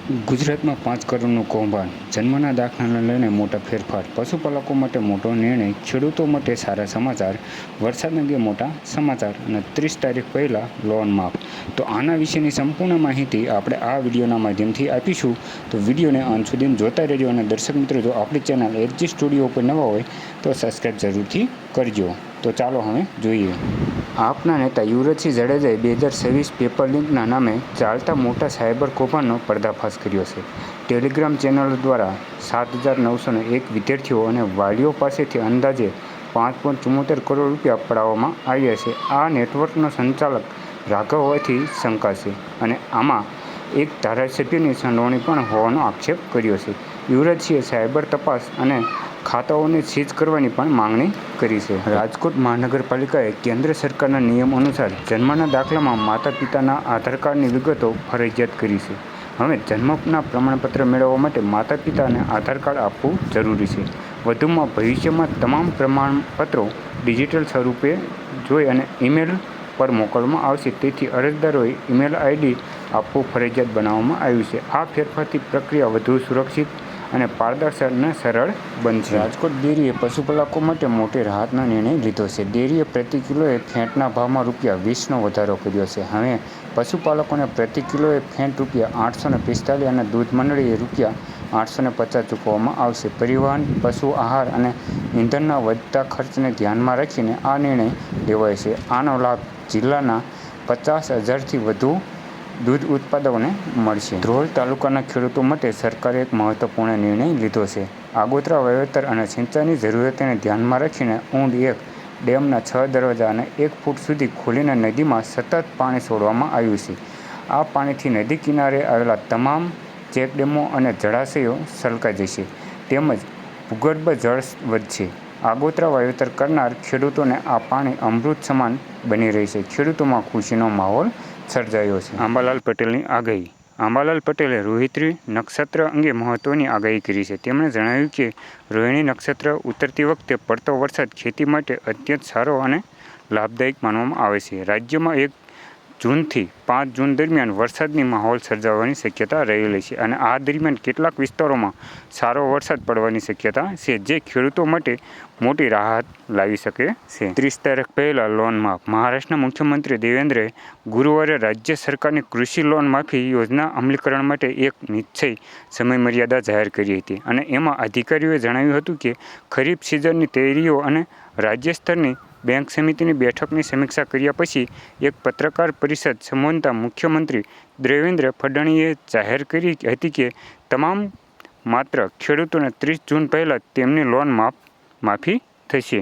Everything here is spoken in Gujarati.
ગુજરાતમાં 5 કરોડનું કૌભાંડ, જન્મના દાખલાને લઈને મોટા ફેરફાર, પશુપાલકો માટે મોટો નિર્ણય, ખેડૂતો માટે સારા સમાચાર, વરસાદ અંગે મોટા સમાચાર અને 30 તારીખ પહેલાં લોન માફ. તો આના વિશેની સંપૂર્ણ માહિતી આપણે આ વિડીયોના માધ્યમથી આપીશું. તો વિડીયોને અંત સુધી જોતા રહેજો અને દર્શક મિત્રો જો આપણી ચેનલ એચજી સ્ટુડિયો ઉપર નવા હોય તો સબસ્ક્રાઈબ જરૂરથી કરજો. તો ચાલો હવે જોઈએ. આપના નેતા યુવરાજસિંહ જાડેજાએ 2026 પેપર લીકના નામે ચાલતા મોટા સાયબર કૌભાંડનો પર્દાફાશ કર્યો છે. ટેલિગ્રામ ચેનલો દ્વારા 7,901 વિદ્યાર્થીઓ અને વાલીઓ પાસેથી અંદાજે 5.74 કરોડ રૂપિયા પડાવવામાં આવ્યા છે. આ નેટવર્કનો સંચાલક રાઘવ હોવાથી શંકા છે અને આમાં એક ધારાસભ્યની સંડોવણી પણ હોવાનો આક્ષેપ કર્યો છે. યુવરાજસિંહે સાયબર તપાસ અને ખાતાઓને સીઝ કરવાની પણ માંગણી કરી છે. રાજકોટ મહાનગરપાલિકાએ કેન્દ્ર સરકારના નિયમ અનુસાર જન્મના દાખલામાં માતા પિતાના આધાર કાર્ડની વિગતો ફરજિયાત કરી છે. હવે જન્મના પ્રમાણપત્ર મેળવવા માટે માતા પિતાને આધાર કાર્ડ આપવું જરૂરી છે. વધુમાં ભવિષ્યમાં તમામ પ્રમાણપત્રો ડિજિટલ સ્વરૂપે જોઈ અને ઈમેલ પર મોકલવામાં આવશે. તેથી અરજદારોએ ઈમેલ આઈડી આપવું ફરજિયાત બનાવવામાં આવ્યું છે. આ ફેરફારથી પ્રક્રિયા વધુ સુરક્ષિત અને પારદર્શક અને સરળ બનશે. રાજકોટ ડેરીએ પશુપાલકો માટે મોટી રાહતનો નિર્ણય લીધો છે. ડેરીએ પ્રતિ કિલોએ ફેટના ભાવમાં ₹20નો વધારો કર્યો છે. હવે પશુપાલકોને પ્રતિ કિલોએ ફેટ ₹845 અને દૂધ મંડળીએ ₹850 ચૂકવવામાં આવશે. પરિવહન, પશુ આહાર અને ઇંધણના વધતા ખર્ચને ધ્યાનમાં રાખીને આ નિર્ણય લેવાયો છે. આનો લાભ જિલ્લાના 50,000થી વધુ દૂધ ઉત્પાદકોને મળશે. ધ્રોલ તાલુકાના ખેડૂતો માટે સરકારે એક મહત્વપૂર્ણ નિર્ણય લીધો છે. આગોતરા વાવેતર અને સિંચાઈની જરૂરિયાતને ધ્યાનમાં રાખીને ઊંડ 1 ડેમના 6 દરવાજા અને 1 ફૂટ સુધી ખોલીને નદીમાં સતત પાણી છોડવામાં આવ્યું છે. આ પાણીથી નદી કિનારે આવેલા તમામ ચેકડેમો અને જળાશયો છલકાઈ જશે તેમજ ભૂગર્ભ જળ વધશે. આગોતરા વાવેતર કરનાર ખેડૂતોને આ પાણી અમૃત સમાન બની રહેશે. ખેડૂતોમાં ખુશીનો માહોલ સર્જાયો છે. આંબાલાલ પટેલની આગાહી. આંબાલાલ પટેલે રોહિત્રી નક્ષત્ર અંગે મહત્વની આગાહી કરી છે. તેમણે જણાવ્યું કે રોહિણી નક્ષત્ર ઉતરતી વખતે પડતો વરસાદ ખેતી માટે અત્યંત સારો અને લાભદાયક માનવામાં આવે છે. રાજ્યમાં 1 જૂનથી 5 જૂન દરમિયાન વરસાદની માહોલ સર્જાવાની શક્યતા રહેલી છે અને આ દરમિયાન કેટલાક વિસ્તારોમાં સારો વરસાદ પડવાની શક્યતા છે જે ખેડૂતો માટે મોટી રાહત લાવી શકે છે. 30 તારીખ પહેલાં લોન માફ. મહારાષ્ટ્રના મુખ્યમંત્રી દેવેન્દ્રે ગુરુવારે રાજ્ય સરકારની કૃષિ લોન માફી યોજના અમલીકરણ માટે એક નિશ્ચિત સમયમર્યાદા જાહેર કરી હતી અને એમાં અધિકારીઓએ જણાવ્યું હતું કે ખરીફ સિઝનની તૈયારીઓ અને રાજ્ય સ્તરની બેંક સમિતિની બેઠકની સમીક્ષા કર્યા પછી એક પત્રકાર પરિષદ સંબોધતા મુખ્યમંત્રી દેવેન્દ્ર ફડણવીસે જાહેર કરી હતી કે તમામ માત્ર ખેડૂતોને 30 જૂન પહેલાં તેમની લોન માફી થશે.